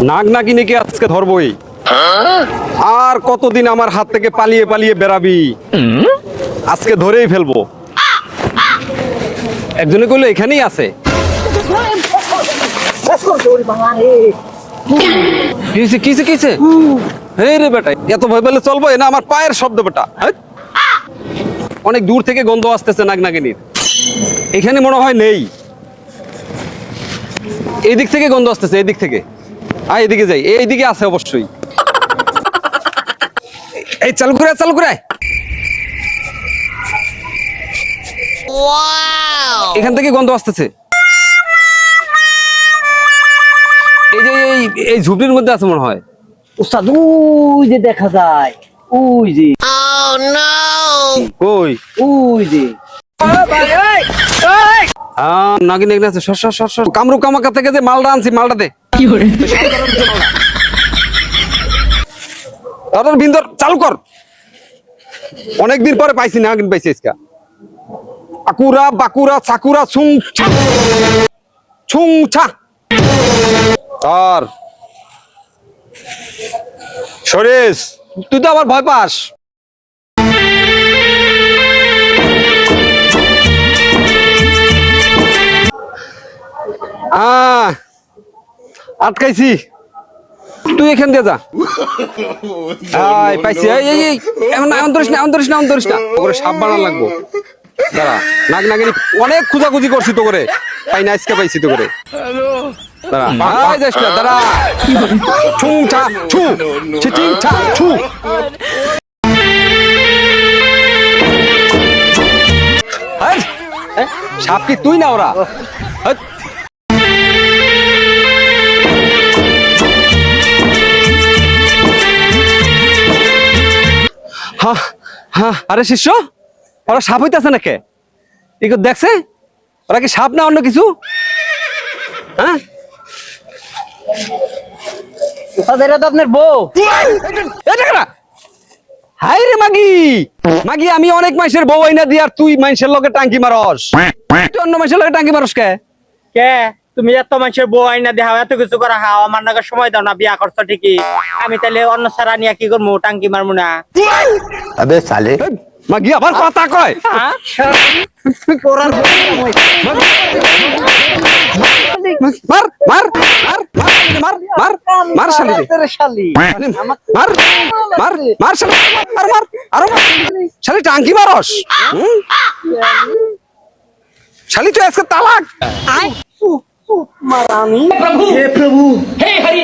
নাগ নাগিনী কি আজকে ধরবই। আর কতদিন আমার হাত থেকে পালিয়ে পালিয়ে বেড়াবি, আজকে ধরেই ফেলবো। একজনে কইলো এখানেই আছে। কিছে কিছে কিছে হে রে বেটা, এত ভয় পেলে চলবো না? আমার পায়ের শব্দ বেটা। অনেক দূর থেকে গন্ধ আসতেছে নাগ নাগিনীর, এখানে মনে হয় নেই। এই দিক থেকে গন্ধ আসতেছে, এই দিক থেকে। এদিকে যাই, এইদিকে আছে অবশ্যই। এই চালু করে চালু করে এখান থেকে গন্ধ আসতেছে। এই যে এই ঝুপড়ির মধ্যে আছে মনে হয়। উস্তাদ ওই যে দেখা যায়, ওই যে কই ওই যে নাগিন এখানে আছে। সর সর সর সর। কামরূপ কামাকা থেকে যে মালটা আনছি, মালটা দে। বিন্দর চালু কর। অনেকদিন পরে পাইছি নাগিন, পাইছি আজকে। আকুরা বাকুরা চাকুরা ছুং ছুং ছা। আর সরেশ, তুই তো আবার ভয় পাস। আটকাইছি, তুই এখান দিয়ে যা। পাইছি। এমন ধরিস না, এমন ধরিস না, এমন ধরিস না। ওরে সাপ বানান লাগবো। দাঁড়া, নাগ নাগিনী অনেক খোঁজাখুঁজি করছি তো করে, পাই না, আজকে পাইছি তো করে। দাঁড়া, যাস না, দাঁড়া। ছুং ছা ছু চিচিং ছা ছু। সাপ কি তুই না ওরা? আরে শিষ্য, ওরা সাপ হইতেছে নাকি? দেখছে ওরা কি সাপ না অন্য কিছু? হ্যাঁ, আপনার বউ। হাই রে মাগি, মাগি আমি অনেক মানুষের বউ আইনা দি, আর তুই মানুষের লগে টাঙ্কি মারস। তুই অন্য মানুষের লগে টাঙ্কি মারস কে? কে তুমি এত মানুষের বউ আইনা দেখাও, এত কিছু করা হাও, আমার নাকি সময় দাও না, বিয়া করছো ঠিকই, আমি তাহলে অন্য সারা নিয়ে কি করবো, টাঙ্কি মারবো না? আবে সালে, মাগি আবার কথা কয়। মার মার মার মার মার মার শালি, মার মার মার শালি, মার মার আরো মার শালি, টাঙ্কি মারস। শালি তুই আজকে তালাক। हे प्रभु हे हरि